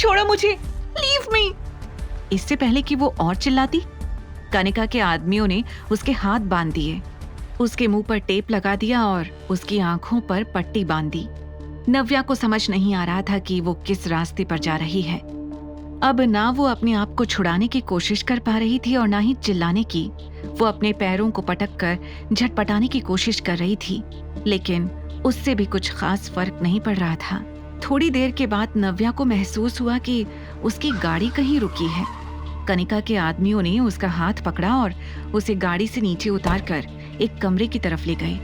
छोड़ो मुझे, leave me. इससे पहले कि वो और चिल्लाती, कनिका के आदमियों ने उसके हाथ बांध दिए, उसके मुंह पर टेप लगा दिया और उसकी आंखों पर पट्टी बांध दी। नव्या को समझ नहीं आ रहा था कि वो किस रास्ते पर जा रही है। अब ना वो अपने आप को छुड़ाने की कोशिश कर पा रही थी और ना ही चिल्लाने की। वो अपने पैरों को पटक कर झटपटाने की कोशिश कर रही थी, लेकिन उससे भी कुछ खास फर्क नहीं पड़ रहा था। थोड़ी देर के बाद नव्या को महसूस हुआ कि उसकी गाड़ी कहीं रुकी है। कनिका के आदमियों ने उसका हाथ पकड़ा और उसे गाड़ी से नीचे उतारकर एक कमरे की तरफ ले गए।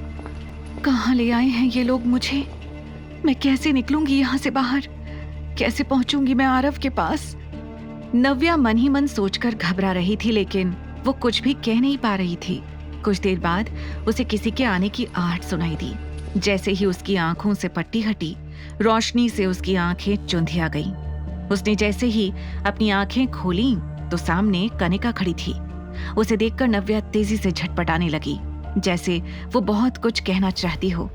कहाँ ले आए हैं ये लोग मुझे? मैं कैसे निकलूंगी यहाँ से बाहर? कैसे पहुंचूंगी मैं आरव के पास? नव्या मन ही मन सोचकर घबरा रही थी, लेकिन वो कुछ भी कह नहीं पा रही थी। कुछ देर बाद उसे किसी के आने की आहट सुनाई दी। जैसे ही उसकी आंखों से पट्टी हटी, रोशनी से उसकी आंखें चुंधिया गईं। उसने जैसे ही अपनी आंखें खोली तो सामने कनिका खड़ी थी। उसे देखकर नव्या तेजी से झटपटाने लगी, जैसे वो बहुत कुछ कहना चाहती हो।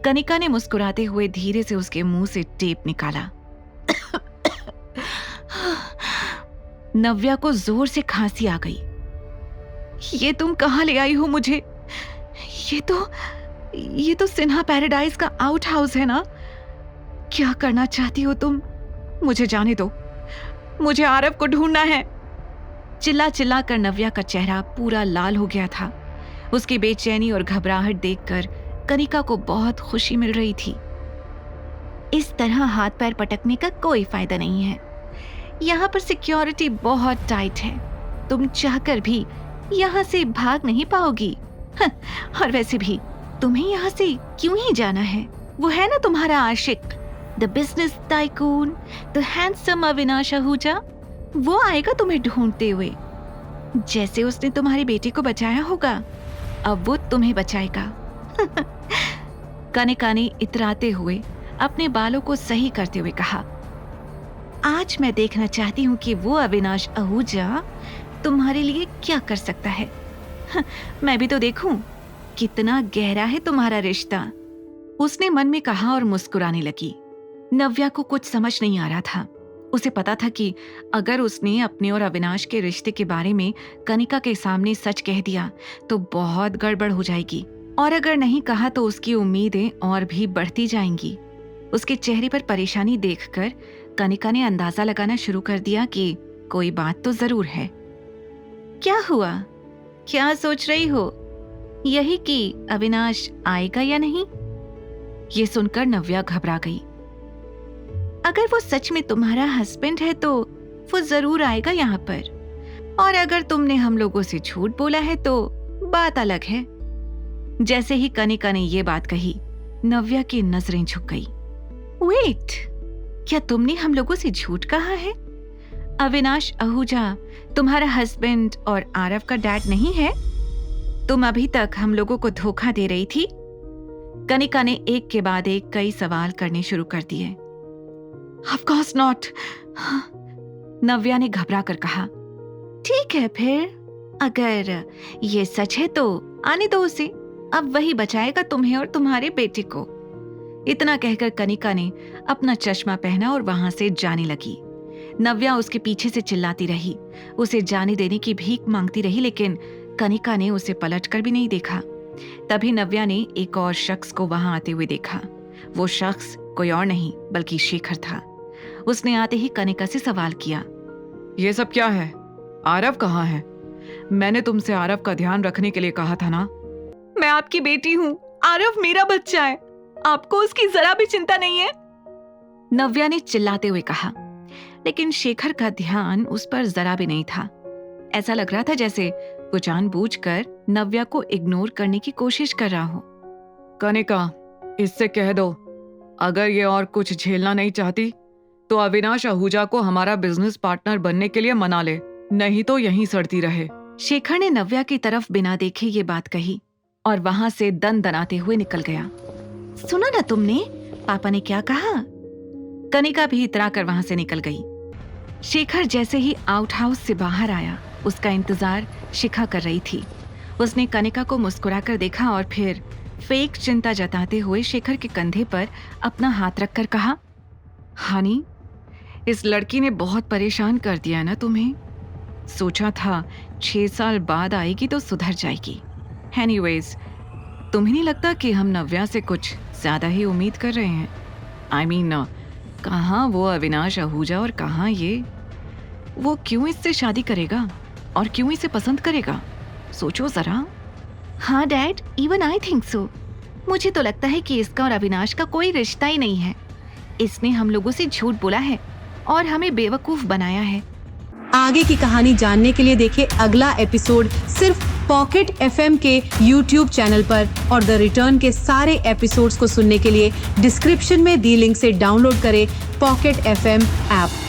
कनिका ने मुस्कुराते हुए धीरे से उसके मुंह से टेप निकाला। नव्या को जोर से खांसी आ गई। ये तुम कहाँ ले आई हो मुझे? ये तो सिन्हा पैराडाइज का आउट हाउस है ना? क्या करना चाहती हो तुम? मुझे जाने दो, मुझे आरव को ढूंढना है। चिल्ला चिल्ला कर नव्या का चेहरा पूरा लाल हो गया था। उसकी बेचैनी और घबराहट देखकर कनिका को बहुत खुशी मिल रही थी। इस तरह हाथ पैर पटकने का कोई फायदा नहीं है। यहाँ पर सिक्योरिटी बहुत टाइट है, तुम चाहकर भी यहाँ से भाग नहीं पाओगी। और वैसे भी तुम्हें यहाँ से क्यों ही जाना है? वो है ना तुम्हारा आशिक, the business tycoon, the handsome Avinash Ahuja. वो आएगा तुम्हें ढूंढते हुए। जैसे उसने तुम्हारी बेटी को बचाया होगा, अब वो तुम्हें बचाएगा। कनिका ने इतराते हुए अपने बालों को सही करते हुए कहा, आज मैं देखना चाहती हूँ कि वो अविनाश आहूजा तुम्हारे लिए क्या कर सकता है। मैं भी तो देखूं कितना गहरा है तुम्हारा रिश्ता। उसने मन में कहा और मुस्कुराने लगी। नव्या को कुछ समझ नहीं आ रहा था। उसे पता था कि अगर उसने अपने और अविनाश के रिश्ते के बारे में कनिका के सामने सच कह दिया तो बहुत गड़बड़ हो जाएगी, और अगर नहीं कहा तो उसकी उम्मीदें और भी बढ़ती जाएंगी। उसके चेहरे पर परेशानी देखकर कनिका ने अंदाजा लगाना शुरू कर दिया कि कोई बात तो जरूर है। क्या हुआ? क्या सोच रही हो? यही कि अविनाश आएगा या नहीं? ये सुनकर नव्या घबरा गई। अगर वो सच में तुम्हारा हस्बैंड है तो वो जरूर आएगा यहाँ पर, और अगर तुमने हम लोगों से झूठ बोला है तो बात अलग है। जैसे ही कनिका ने ये बात कही, नव्या की नजरें झुक गई। वेट, क्या तुमने हम लोगों से झूठ कहा है? अविनाश आहूजा तुम्हारा हस्बैंड और आरव का डैड नहीं है? तुम अभी तक हम लोगों को धोखा दे रही थी। कनिका ने एक के बाद एक कई सवाल करने शुरू कर दिए। Of course not, नव्या ने घबरा कर कहा। ठीक है फिर, अगर ये सच है तो आने दो उसे, अब वही बचाएगा तुम्हें और तुम्हारे बेटे को। इतना कहकर कनिका ने अपना चश्मा पहना और वहां से जाने लगी। नव्या उसके पीछे से चिल्लाती रही, उसे जाने देने की भीख मांगती रही, लेकिन कनिका ने उसे पलटकर भी नहीं देखा। तभी नव्या ने एक और शख्स को वहां आते हुए देखा। वो शख्स कोई और नहीं बल्कि शेखर था। उसने आते ही कनिका से सवाल किया, ये सब क्या है? आरव कहाँ है? मैंने तुमसे आरव का ध्यान रखने के लिए कहा था ना। मैं आपकी बेटी हूँ, आरव मेरा बच्चा है, आपको उसकी जरा भी चिंता नहीं है, नव्या ने चिल्लाते हुए कहा। लेकिन शेखर का ध्यान उस पर जरा भी नहीं था। ऐसा लग रहा था जैसे वो जानबूझकर नव्या को इग्नोर करने की कोशिश कर रहा हो। कनिका, इससे कह दो अगर ये और कुछ झेलना नहीं चाहती तो अविनाश आहूजा को हमारा बिजनेस पार्टनर बनने के लिए मना ले, नहीं तो यहीं सड़ती रहे। शेखर ने नव्या की तरफ बिना देखे ये बात कही और वहां से दन दनाते हुए निकल गया। सुना ना तुमने पापा ने क्या कहा? कनिका भी इतराकर वहां से निकल गई। शेखर जैसे ही आउट हाउस से बाहर आया, उसका इंतजार शिखा कर रही थी। उसने कनिका को मुस्कुराकर देखा और फिर फेक चिंता जताते हुए शेखर के कंधे पर अपना हाथ रखकर कहा, हानी, इस लड़की ने बहुत परेशान कर दिया ना तुम्हें। सोचा था 6 साल बाद आएगी तो सुधर जाएगी। एनीवेज, तुम्हें नहीं लगता कि हम नव्या से कुछ ज्यादा ही उम्मीद कर रहे हैं? आई मीन, कहाँ वो अविनाश आहूजा और कहाँ ये। वो क्यों इससे शादी करेगा और क्यों इसे पसंद करेगा? सोचो जरा। हाँ dad, even I think so. मुझे तो लगता है कि इसका और अविनाश का कोई रिश्ता ही नहीं है। इसने हम लोगों से झूठ बोला है और हमें बेवकूफ बनाया है। आगे की कहानी जानने के लिए देखिए अगला एपिसोड सिर्फ पॉकेट FM के YouTube चैनल पर, और द रिटर्न के सारे एपिसोड्स को सुनने के लिए डिस्क्रिप्शन में दी लिंक से डाउनलोड करें पॉकेट FM ऐप।